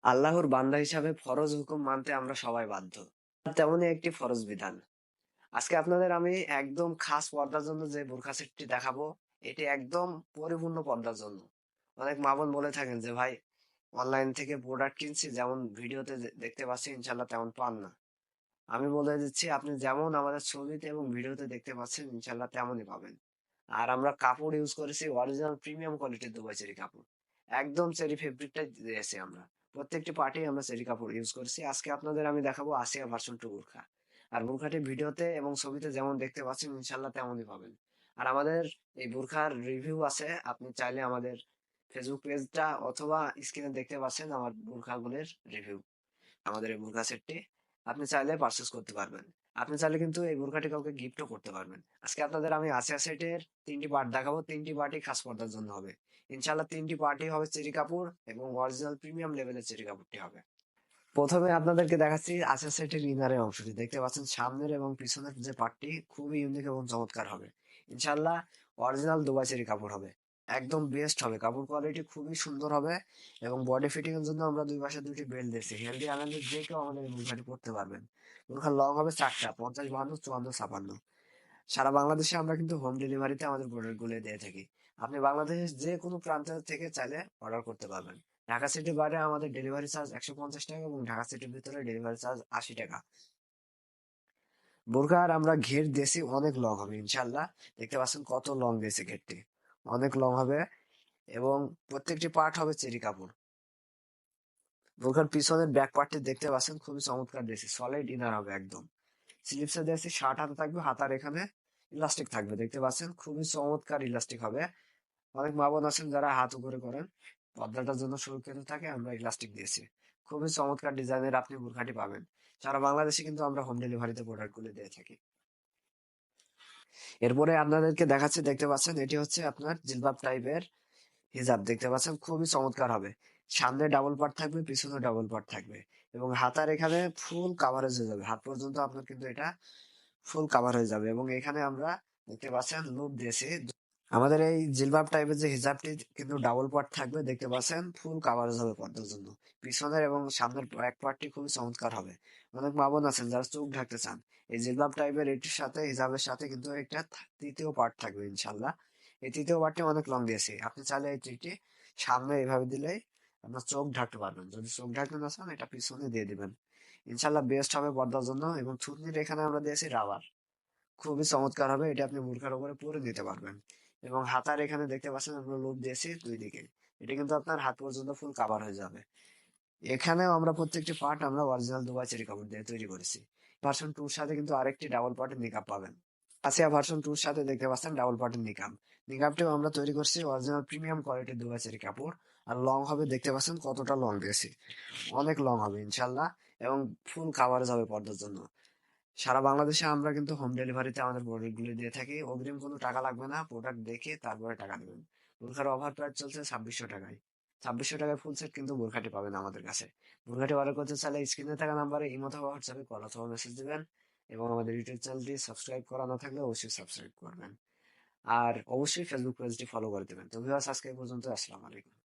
আল্লাহর বান্দা হিসাবে ফরজ হুকুম মানতে আমরা সবাই বাধ্য। তেমনই একটি ফরজ বিধান। আজকে আপনাদের আমি একদম খাস পর্দার জন্য যে বোরখা সেটটি দেখাবো, এটি একদম পরিপূর্ণ পর্দার জন্য। অনেক মা বোন বলে থাকেন যে ভাই অনলাইন থেকে প্রোডাক্ট কিনছি, যেমন ভিডিওতে দেখতে পাচ্ছি ইনশাল্লাহ তেমন পান না। আমি বলে দিচ্ছি, আপনি যেমন আমাদের ছবিতে এবং ভিডিওতে দেখতে পাচ্ছেন ইনশাল্লাহ তেমনই পাবেন। আর আমরা কাপড় ইউজ করেছি অরিজিনাল প্রিমিয়াম কোয়ালিটির দুবাই চেরি কাপড়। একদম চেরি ফেব্রিকটাই দিয়েছি আমরা। প্রত্যেকটি পার্টি আমরা চেরি কাপড় ইউজ করেছি। আজকে আপনাদের আমি দেখাবো আসিয়া ভার্সন 2 বোরখা। আর বোরখাটি ভিডিওতে এবং ছবিতে যেমন দেখতে পাচ্ছেন ইনশাল্লাহ তেমনই পাবেন। আর আমাদের এই বোরখার রিভিউ আছে, আপনি চাইলে আমাদের ফেসবুক পেজটা অথবা স্ক্রিনে দেখতে পাচ্ছেন আমার বোরখাগুলির রিভিউ। আমাদের এই বোরখা সেটটি আপনি চাইলে পারচেস করতে পারবেন। আপনি চাইলে কিন্তু এই বোরখাটি কাউকে গিফটও করতে পারবেন। আজকে আপনাদের আমি আসিয়া সেটের 3টি পার্ট দেখাবো। 3টি পার্টই খাস পর্দার জন্য হবে। ইনশাআল্লাহ 3টি পার্টই হবে চেরি কাপড় এবং অরিজিনাল প্রিমিয়াম লেভেলের চেরি কাপড়টি হবে। প্রথমে আপনাদেরকে দেখাচ্ছি আসিয়া সেটের ইনারের অংশটি। দেখতে পাচ্ছেন সামনের এবং পিছনের যে পার্টটি খুবই ইউনিক এবং চমৎকার হবে। ইনশাআল্লাহ অরিজিনাল দুবাই চেরি কাপড় হবে। একদম বেস্ট হবে, কাপড় কোয়ালিটি খুবই সুন্দর হবে। এবং বডি ফিটিং এর জন্য আমরা দুই পাশে দুটি বেল্ট দিয়েছি। হেলদি আনন্দের যে কেউ আমাদের এই বোরখাটি পরতে পারবেন। বোরখার লং হবে 4টা, 50, 52, 54, 56। সারা বাংলাদেশে আমরা কিন্তু হোম ডেলিভারিতে আমাদের প্রোডাক্ট গুলো দিয়ে থাকি। আপনি বাংলাদেশের যে কোনো প্রান্ত থেকে চাইলে অর্ডার করতে পারবেন। ঢাকা সিটির বাইরে আমাদের ডেলিভারি চার্জ 150 টাকা এবং ঢাকা সিটির ভিতরে ডেলিভারি চার্জ 80 টাকা। বোরখার আমরা ঘের দিয়েছি অনেক লং হবে ইনশাল্লাহ। দেখতে পাচ্ছেন কত লং দিয়েছে ঘেরটি, অনেক লং হবে। এবং প্রত্যেকটি পার্ট হবে চেরি কাপড়। বোরখার পিছনের ব্যাক পার্টটি দেখতে পাচ্ছেন খুবই চমৎকার দিয়েছি, সলিড ইনার হবে একদম। স্লিপসে দিয়েছি শার্ট হাতা থাকবে, হাতার এখানে ইলাস্টিক থাকবে। দেখতে পাচ্ছেন খুবই চমৎকার ইলাস্টিক হবে। অনেক মা বোন আছেন যারা হাত উপরে করেন, পর্দাটার জন্য সুরক্ষিত থাকে, আমরা ইলাস্টিক দিয়েছি। খুবই চমৎকার ডিজাইনের আপনি বোরখাটি পাবেন। সারা বাংলাদেশে কিন্তু আমরা হোম ডেলিভারিতে প্রোডাক্ট গুলো দিয়ে থাকি। এরপরে আপনাদেরকে দেখাচ্ছি, দেখতে পাচ্ছেন এটি হচ্ছে আপনার জিলবাব টাইপের হিজাব। দেখতে পাচ্ছেন খুবই চমৎকার হবে। সামনে ডাবল পার্ট থাকবে, পিছনে ডাবল পার্ট থাকবে। এবং হাতার এখানে ফুল কাভারেজ হয়ে যাবে, হাত পর্যন্ত আপনার কিন্তু এটা ফুল কাভার হয়ে যাবে। এবং এখানে আমরা দেখতে পাচ্ছেন লুপ দিয়েছি। আমাদের এই জিলবাব টাইপের যে হিজাবটি কিন্তু ডাবল পার্ট থাকবে। দেখতে পাচ্ছেন ফুল কাভারেজ হবে পর্দার জন্য। পিছনের এবং সামনের এক পার্টটি খুবই চমৎকার হবে। অনেক মা বোন আছেন যারা চোখ ঢাকতে চান, এই জিলবাব টাইপের এটির সাথে হিজাবের সাথে কিন্তু একটা তৃতীয় পার্ট থাকবে ইনশাল্লাহ। এই তৃতীয় পার্টটি অনেক লং দিয়েছি। আপনি চাইলে এই ট্রিকটি সামনে এইভাবে দিলেই আপনার চোখ ঢাকতে পারবেন। যদি চোখ ঢাকতে না চান এটা পিছনে দিয়ে দিবেন। ইনশাল্লাহ বেস্ট হবে পর্দার জন্য। এবং থুতনির এখানে আমরা দিয়েছি রাবার, খুবই চমৎকার হবে। এটা আপনি বোরখার উপরে পরে দিতে পারবেন। এবং হাতার এখানে দেখতে পাচ্ছেন আমরা লুপ দিয়েছি দুই দিকে। এটা কিন্তু আপনার হাত পর্যন্ত ফুল কাভার হয়ে যাবে। এখানেও আমরা প্রত্যেকটি পার্ট আমরা অরিজিনাল দুবাই চেরি কাপড় দিয়ে তৈরি করেছি। ভার্সন 2 এর সাথে কিন্তু আরেকটি ডাবল পার্টের নিকাব পাবেন। আসিয়া ভার্সন 2 এর সাথে দেখতে পাচ্ছেন ডাবল পার্টের নিকাব। নিকাবটিও আমরা তৈরি করছি অরিজিনাল প্রিমিয়াম কোয়ালিটির দুবাই চেরি কাপড়। আর লং হবে, দেখতে পাচ্ছেন কতটা লং দিয়েছি, অনেক লং হবে ইনশাল্লাহ। এবং ফুল কাভারেজ হবে পর্দার জন্য। সারা বাংলাদেশে আমরা কিন্তু হোম ডেলিভারিতে আমাদের প্রোডাক্ট গুলো দিয়ে থাকি। অগ্রিম কোনো টাকা লাগবে না, প্রোডাক্ট দেখে তারপরে টাকা দেবেন। বোরখার অফার প্রাইস চলছে 2600 টাকায়। 2600 টাকায় ফুল সেট কিন্তু বোরখাটি পাবেন আমাদের কাছে। বোরখাটি অর্ডার করতে চাইলে স্ক্রিনে থাকা নাম্বারে ইমো অথবা হোয়াটসঅ্যাপে কল অথবা মেসেজ দিবেন। এবং আমাদের ইউটিউব চ্যানেলটি সাবস্ক্রাইব করা না থাকলে অবশ্যই সাবস্ক্রাইব করবেন। আর অবশ্যই ফেসবুক পেজটি ফলো করে দেবেন। তো ভিউয়ার্স, আজকে এই পর্যন্ত। আসসালামু আলাইকুম।